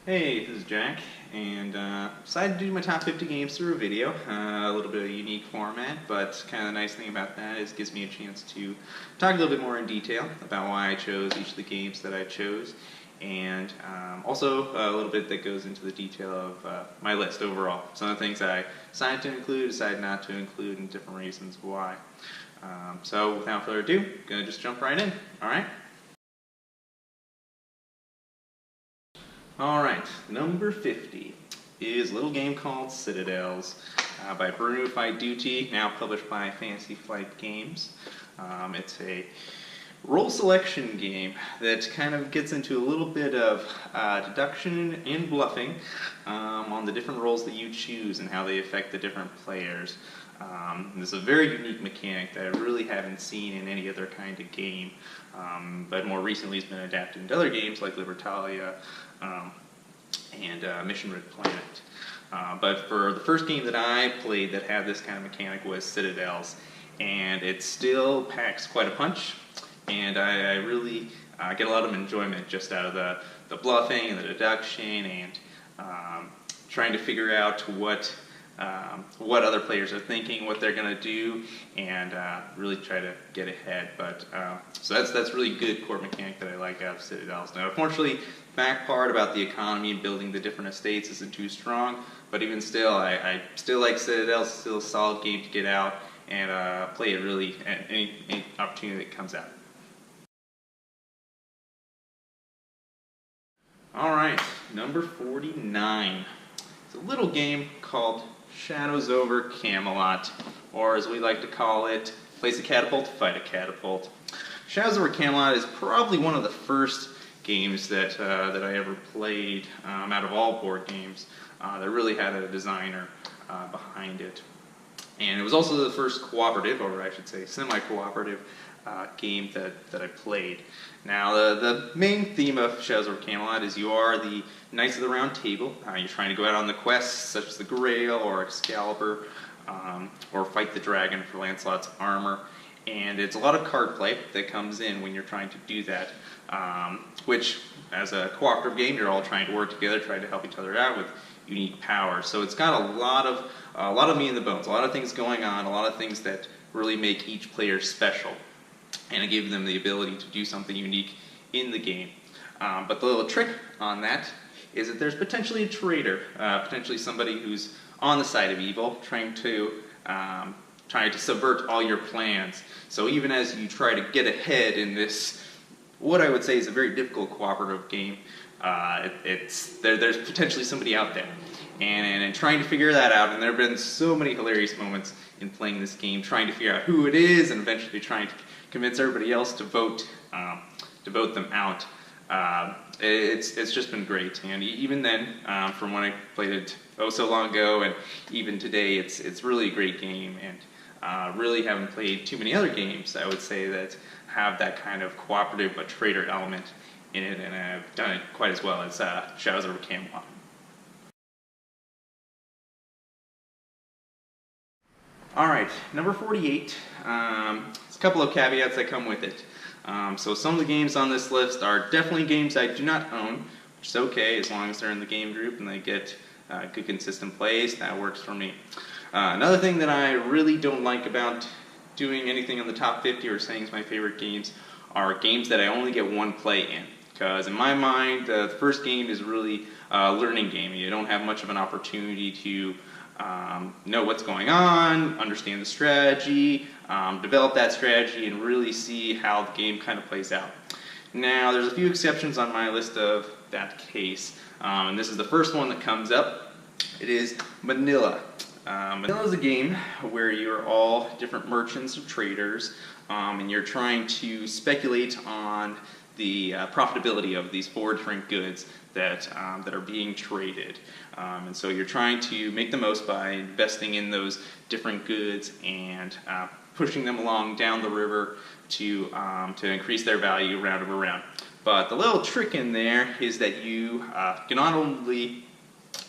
Hey, this is Jack, and decided to do my top 50 games through a video. A little bit of a unique format, but kind of the nice thing about that is it gives me a chance to talk a little bit more in detail about why I chose each of the games that I chose, and also a little bit that goes into the detail of my list overall. Some of the things I decided to include, decided not to include, and different reasons why. So without further ado, gonna just jump right in. All right. Alright, number 50 is a little game called Citadels by Bruno Faidutti, now published by Fantasy Flight Games. It's a role selection game that kind of gets into a little bit of deduction and bluffing on the different roles that you choose and how they affect the different players. This is a very unique mechanic that I really haven't seen in any other kind of game, but more recently has been adapted into other games like Libertalia and Mission Red Planet. But for the first game that I played that had this kind of mechanic was Citadels, and it still packs quite a punch, and I really get a lot of enjoyment just out of the bluffing and the deduction and trying to figure out what other players are thinking, what they're going to do, and really try to get ahead. But so that's really good core mechanic that I like out of Citadels. Now, unfortunately, back part about the economy and building the different estates isn't too strong. But even still, I still like Citadels. Still a solid game to get out and play it really at any opportunity that comes out. All right, number 49. It's a little game called Shadows over Camelot, or as we like to call it, place a catapult, fight a catapult. Shadows over Camelot is probably one of the first games that I ever played out of all board games that really had a designer behind it. And it was also the first cooperative, or I should say semi-cooperative, game that I played. Now, the main theme of Shadows over Camelot is you are the Knights of the Round Table. You're trying to go out on the quests such as the Grail or Excalibur, or fight the dragon for Lancelot's armor. And it's a lot of card play that comes in when you're trying to do that, which, as a cooperative game, you're all trying to work together, trying to help each other out with unique powers. So it's got a lot of meat in the bones, a lot of things going on, a lot of things that really make each player special, and it gives them the ability to do something unique in the game. But the little trick on that is that there's potentially a traitor, potentially somebody who's on the side of evil, trying to subvert all your plans. So even as you try to get ahead in this, what I would say is a very difficult cooperative game, there's potentially somebody out there. And trying to figure that out, and there have been so many hilarious moments in playing this game, trying to figure out who it is, and eventually trying to convince everybody else to vote them out. It's just been great, and even then, from when I played it so long ago, and even today, it's really a great game, and really haven't played too many other games, I would say, that have that kind of cooperative but traitor element in it, and I've done it quite as well as Shadows over Camelot. Alright, number 48, there's a couple of caveats that come with it. So some of the games on this list are definitely games I do not own, which is okay as long as they're in the game group and they get good consistent plays. That works for me. Another thing that I really don't like about doing anything on the top 50 or saying it's my favorite games are games that I only get one play in. Because in my mind, the first game is really a learning game. You don't have much of an opportunity to know what's going on, understand the strategy, develop that strategy, and really see how the game kind of plays out. Now, there's a few exceptions on my list of that case, and this is the first one that comes up. It is Manila. Manila is a game where you're all different merchants or traders, and you're trying to speculate on the profitability of these 4 different goods that are being traded. And so you're trying to make the most by investing in those different goods and pushing them along down the river to increase their value round over round. But the little trick in there is that you can not only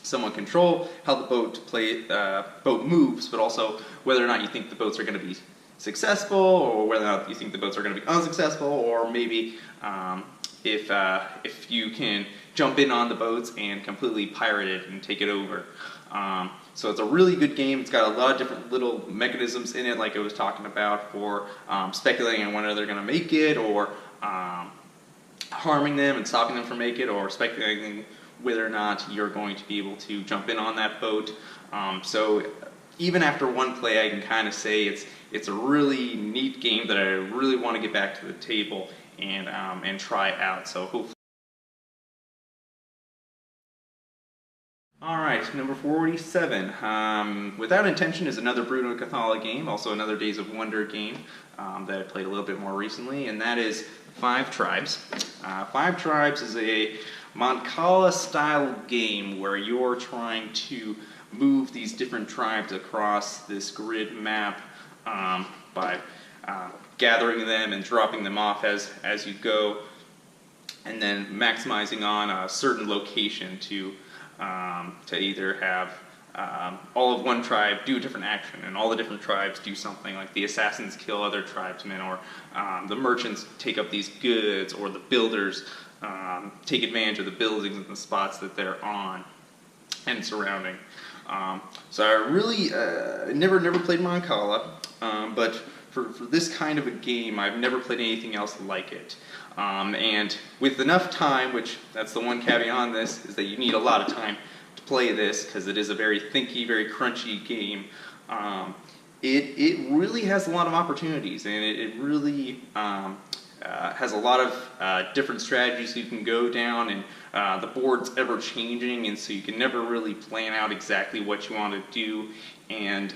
somewhat control how the boat moves, but also whether or not you think the boats are going to be successful, or whether or not you think the boats are going to be unsuccessful, or maybe if you can jump in on the boats and completely pirate it and take it over. So it's a really good game. It's got a lot of different little mechanisms in it, like I was talking about, for speculating on whether they're going to make it, or harming them and stopping them from making it, or speculating whether or not you're going to be able to jump in on that boat. So even after one play, I can kind of say it's a really neat game that I really want to get back to the table and try out. So hopefully. Alright, number 47. Without Intention is another Bruno Cathala game, also another Days of Wonder game that I played a little bit more recently, and that is Five Tribes. Five Tribes is a Mancala style game where you're trying to move these different tribes across this grid map by gathering them and dropping them off as you go, and then maximizing on a certain location to either have all of one tribe do a different action, and all the different tribes do something, like the assassins kill other tribesmen, or the merchants take up these goods, or the builders take advantage of the buildings and the spots that they're on and surrounding. So I really never played Mancala, but for this kind of a game, I've never played anything else like it. And with enough time, which that's the one caveat on this, is that you need a lot of time to play this, because it is a very thinky, very crunchy game. It really has a lot of opportunities, and it really has a lot of different strategies you can go down, and the board's ever changing, and so you can never really plan out exactly what you want to do. And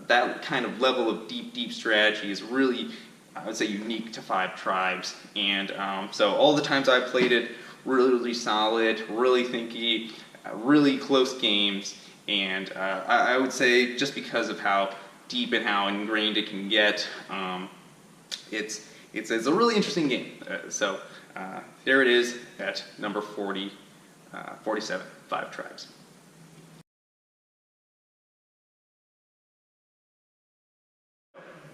that kind of level of deep strategy is really, I would say, unique to Five Tribes. And so all the times I've played it, really solid, really thinky, really close games. And I would say, just because of how deep and how ingrained it can get, it's a really interesting game. So there it is at number 47, Five Tribes.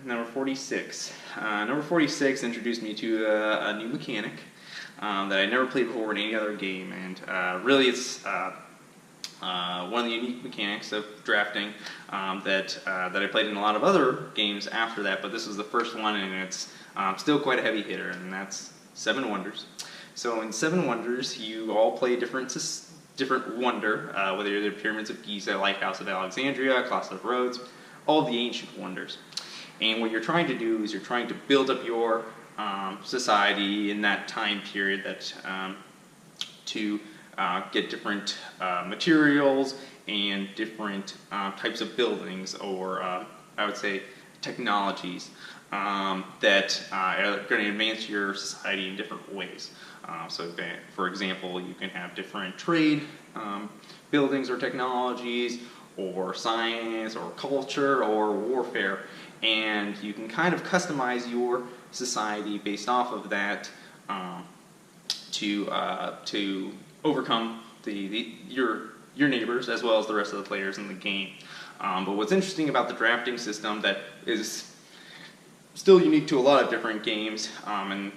Number 46. Number 46 introduced me to a new mechanic that I never played before in any other game, and really it's one of the unique mechanics of drafting that I played in a lot of other games after that, but this was the first one, and it's still quite a heavy hitter, and that's Seven Wonders. So in Seven Wonders, you all play different wonder, whether you're the Pyramids of Giza, Lighthouse of Alexandria, Colossus of Rhodes, all of the ancient wonders. And what you're trying to do is you're trying to build up your society in that time period to get different materials and different types of buildings, or I would say technologies that are going to advance your society in different ways. So for example, you can have different trade buildings or technologies, or science, or culture, or warfare, and you can kind of customize your society based off of that to overcome your neighbors as well as the rest of the players in the game. But what's interesting about the drafting system that is still unique to a lot of different games, and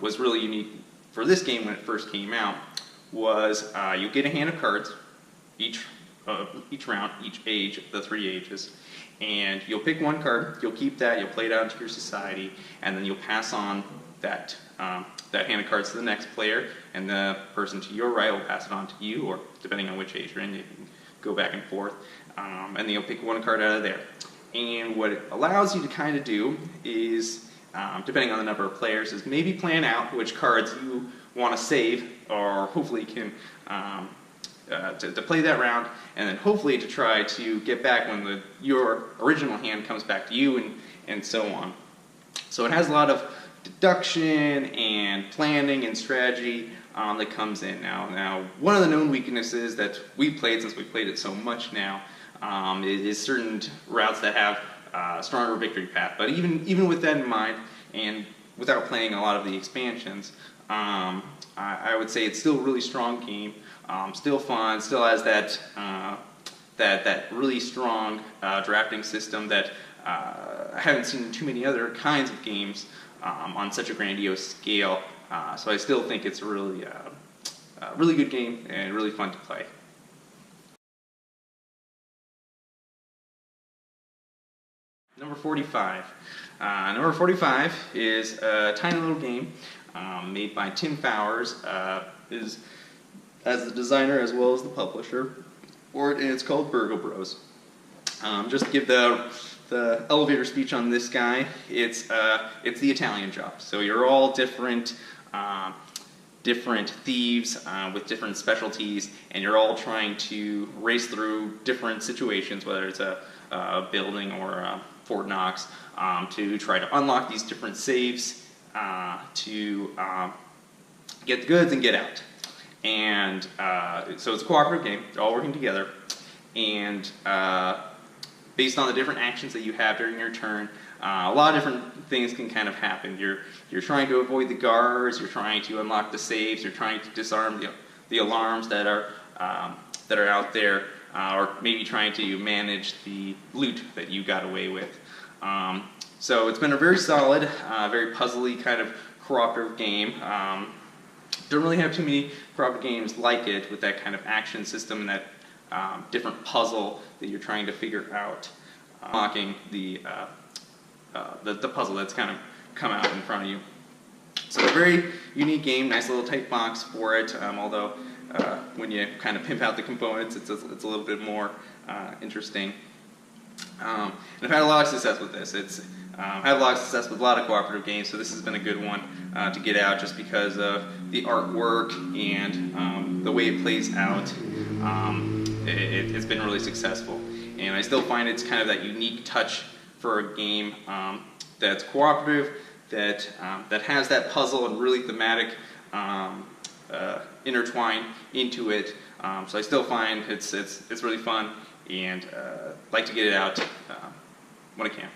was really unique for this game when it first came out, was you get a hand of cards each round, each age, the 3 ages, and you'll pick one card, you'll keep that, you'll play it out into your society, and then you'll pass on that hand of cards to the next player, and the person to your right will pass it on to you, or depending on which age you're in, you can go back and forth, and then you'll pick one card out of there. And what it allows you to kind of do is, depending on the number of players, is maybe plan out which cards you want to save, or hopefully can to play that round, and then hopefully to try to get back when your original hand comes back to you, and so on. So it has a lot of deduction and planning and strategy that comes in. Now, one of the known weaknesses that we've played, since we've played it so much now, is certain routes that have stronger victory path. But even with that in mind, and without playing a lot of the expansions, I would say it's still a really strong game, still fun, still has that really strong drafting system that I haven't seen in too many other kinds of games on such a grandiose scale. So I still think it's a really really good game and really fun to play. Number 45. Number 45 is a tiny little game made by Tim Fowers, is as the designer as well as the publisher, and it's called Burgle Bros. Just to give the elevator speech on this guy, it's the Italian Job. So you're all different thieves with different specialties, and you're all trying to race through different situations, whether it's a building or Fort Knox, to try to unlock these different safes to get the goods and get out. And so it's a cooperative game. They're all working together, and based on the different actions that you have during your turn, a lot of different things can kind of happen. You're trying to avoid the guards. You're trying to unlock the safes. You're trying to disarm the alarms that are out there, or maybe trying to manage the loot that you got away with. So it's been a very solid, very puzzly kind of cooperative game. Don't really have too many cooperative games like it with that kind of action system and that different puzzle that you're trying to figure out, unlocking the puzzle that's kind of come out in front of you. So a very unique game, nice little tight box for it, although when you kind of pimp out the components, it's a little bit more interesting. And I've had a lot of success with this. I've had a lot of success with a lot of cooperative games, so this has been a good one to get out just because of the artwork and the way it plays out. It's been really successful. And I still find it's kind of that unique touch for a game that's cooperative, that has that puzzle and really thematic intertwine into it. So I still find it's really fun, and like to get it out when I can.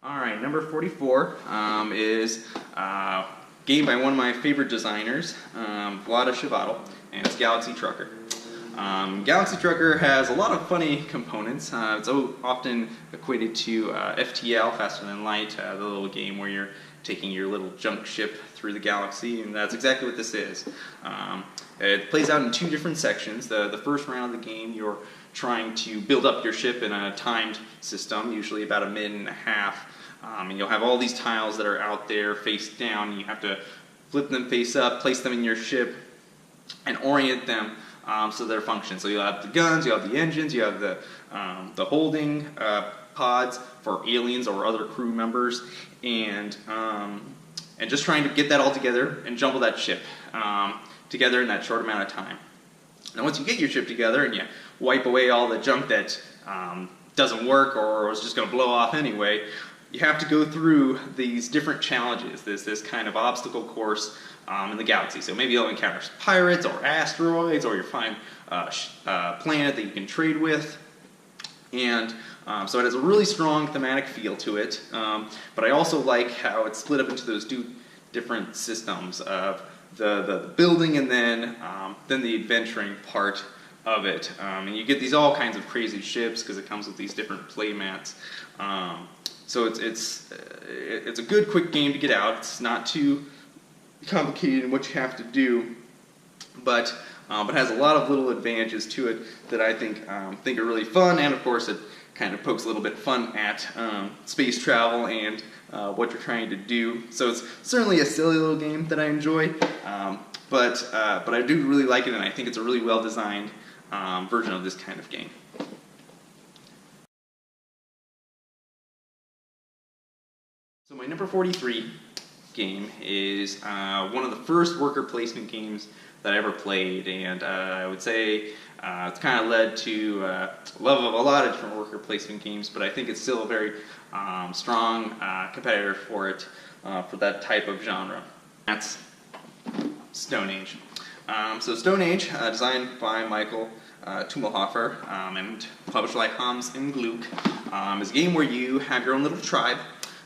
All right, number 44 is a game by one of my favorite designers, Vlaada Chvátil, and it's Galaxy Trucker. Galaxy Trucker has a lot of funny components. It's often equated to FTL, Faster Than Light, the little game where you're taking your little junk ship through the galaxy, and that's exactly what this is. It plays out in two different sections. The first round of the game, you're trying to build up your ship in a timed system, usually about a minute and a half. And you'll have all these tiles that are out there face down, and you have to flip them face up, place them in your ship, and orient them so they're function. So you'll have the guns, you have the engines, you have the holding pods for aliens or other crew members, and just trying to get that all together and jumble that ship together in that short amount of time. Now once you get your ship together and you wipe away all the junk that doesn't work or was just going to blow off anyway, you have to go through these different challenges, this kind of obstacle course in the galaxy. So maybe you'll encounter pirates or asteroids, or you'll find a planet that you can trade with. And so it has a really strong thematic feel to it, but I also like how it's split up into those two different systems of the building and then the adventuring part of it. And you get these all kinds of crazy ships because it comes with these different play mats. So it's a good quick game to get out. It's not too complicated in what you have to do, but has a lot of little advantages to it that I think are really fun, and of course it kind of pokes a little bit fun at space travel and what you're trying to do. So it's certainly a silly little game that I enjoy, but I do really like it, and I think it's a really well designed version of this kind of game. So my number 43 game is one of the first worker placement games that I ever played, and I would say it's kind of led to love of a lot of different worker placement games, but I think it's still a very strong competitor for it, for that type of genre. That's Stone Age. So Stone Age, designed by Michael Tummelhofer and published by Hans im Glück, is a game where you have your own little tribe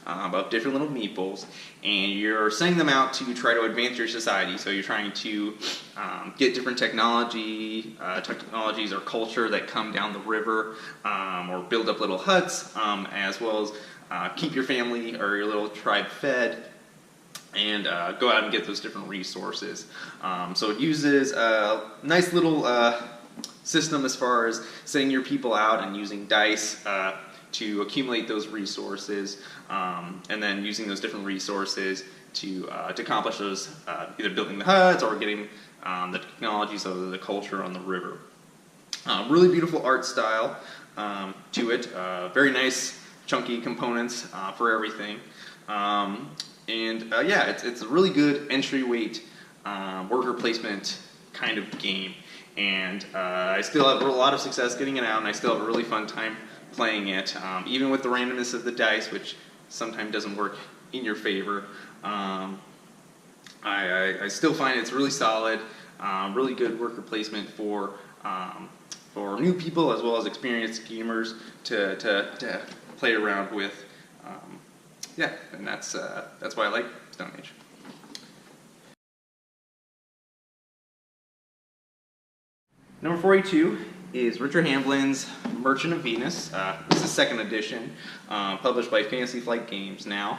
of different little meeples, and you're sending them out to try to advance your society. So you're trying to get different technologies or culture that come down the river, or build up little huts, as well as keep your family or your little tribe fed, and go out and get those different resources. So it uses a nice little system as far as setting your people out and using dice to accumulate those resources, and then using those different resources to accomplish those, either building the huts or getting the technologies of the culture on the river. Really beautiful art style to it. Very nice, chunky components for everything. Yeah, it's a really good entry weight worker placement kind of game. And I still have a lot of success getting it out, and I still have a really fun time playing it, even with the randomness of the dice, which sometimes doesn't work in your favor. I still find it's really solid, really good worker placement for new people as well as experienced gamers to play around with. Yeah, and that's why I like Stone Age. Number 42 is Richard Hamblin's Merchant of Venus. This is second edition, published by Fantasy Flight Games now.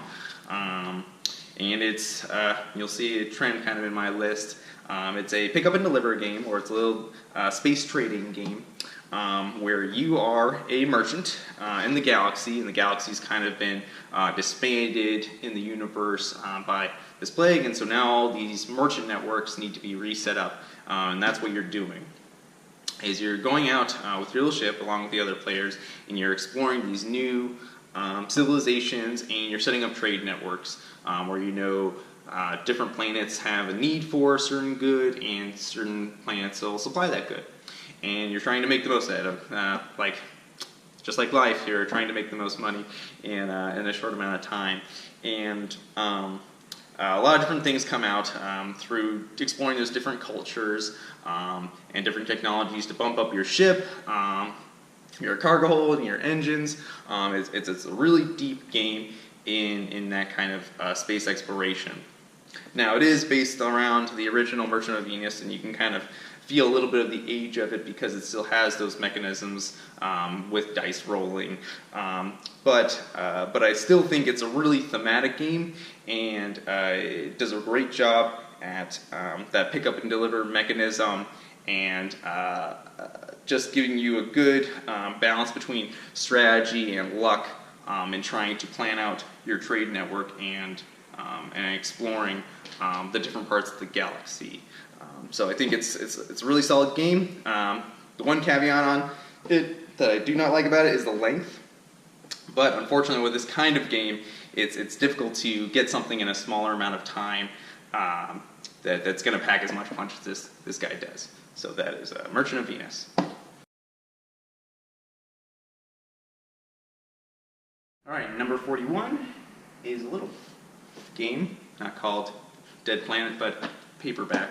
And it's, you'll see a trend kind of in my list. It's a pick up and deliver game, or it's a little space trading game, where you are a merchant in the galaxy, and the galaxy's kind of been disbanded in the universe by this plague, and so now all these merchant networks need to be reset up, and that's what you're doing. Is you're going out with your little ship along with the other players, and you're exploring these new civilizations, and you're setting up trade networks where you know different planets have a need for a certain good, and certain planets will supply that good. And you're trying to make the most out of it. Just like life, you're trying to make the most money in a short amount of time. And a lot of different things come out through exploring those different cultures and different technologies to bump up your ship, your cargo hold, and your engines. It's a really deep game in that kind of space exploration. Now, it is based around the original Merchant of Venus, and you can kind of feel a little bit of the age of it because it still has those mechanisms with dice rolling. But I still think it's a really thematic game, and it does a great job at that pick up and deliver mechanism, and just giving you a good balance between strategy and luck in trying to plan out your trade network and exploring the different parts of the galaxy. So I think it's a really solid game. The one caveat on it that I do not like about it is the length. But unfortunately, with this kind of game, it's difficult to get something in a smaller amount of time that's going to pack as much punch as this guy does. So that is Merchant of Venus. All right, number 41 is a little game, not called Dead Planet, but Paperback.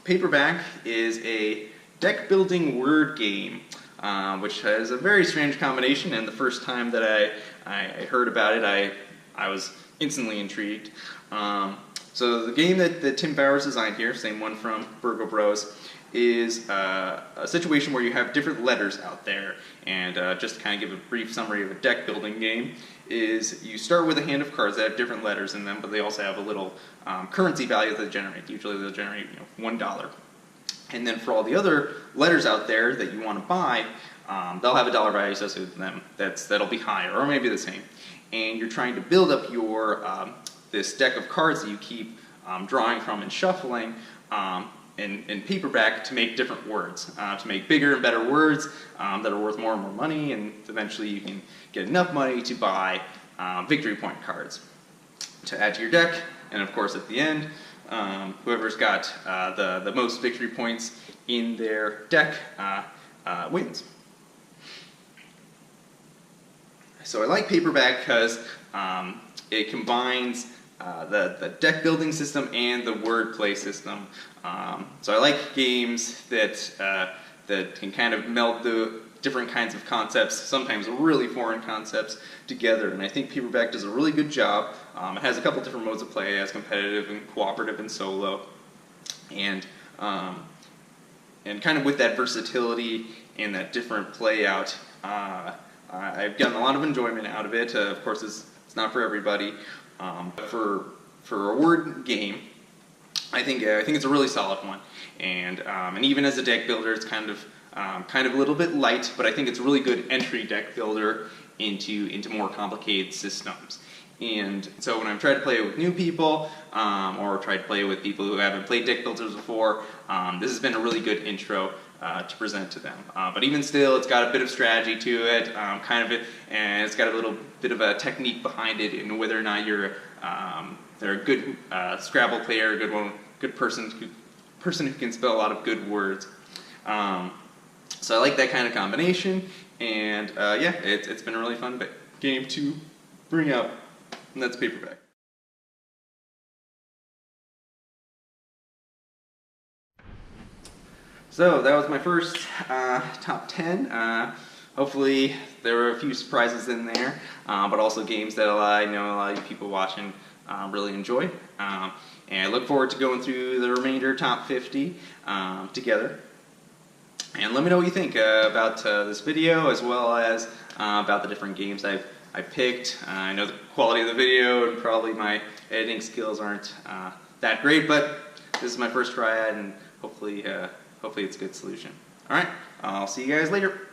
Paperback is a deck-building word game, which has a very strange combination, and the first time that I heard about it, I was instantly intrigued. So the game that Tim Bowers designed here, same one from Burgo Bros, is a situation where you have different letters out there, and just to kind of give a brief summary of a deck-building game, is you start with a hand of cards that have different letters in them, but they also have a little currency value that they generate. Usually they'll generate $1. And then for all the other letters out there that you want to buy, they'll have a dollar value associated with them that'll be higher, or maybe the same. And you're trying to build up your this deck of cards that you keep drawing from and shuffling in paperback to make different words, to make bigger and better words that are worth more and more money, and eventually you can get enough money to buy victory point cards to add to your deck. And of course, at the end, whoever's got the most victory points in their deck wins. So I like paperback because it combines the deck building system and the wordplay system. So I like games that can kind of meld the different kinds of concepts, sometimes really foreign concepts, together. And I think paperback does a really good job. It has a couple different modes of play. It has competitive and cooperative and solo. And kind of with that versatility and that different play out, I've gotten a lot of enjoyment out of it. Of course, it's not for everybody. But for a word game, I think it's a really solid one. And even as a deck builder, it's kind of a little bit light, but I think it's a really good entry deck builder into more complicated systems. And so when I've tried to play it with new people, or tried to play it with people who haven't played deck builders before, this has been a really good intro to present to them. But even still, it's got a bit of strategy to it, and it's got a little bit of a technique behind it, and whether or not you're a good Scrabble player, a good person who can spell a lot of good words. So I like that kind of combination, and yeah, it's been a really fun game to bring out. And that's paperback. So that was my first top 10. Hopefully there were a few surprises in there, but also games that I know a lot of people watching really enjoy. And I look forward to going through the remainder top 50 together. And let me know what you think about this video, as well as about the different games I've picked. I know the quality of the video and probably my editing skills aren't that great, but this is my first try at it, and hopefully it's a good solution. Alright, I'll see you guys later.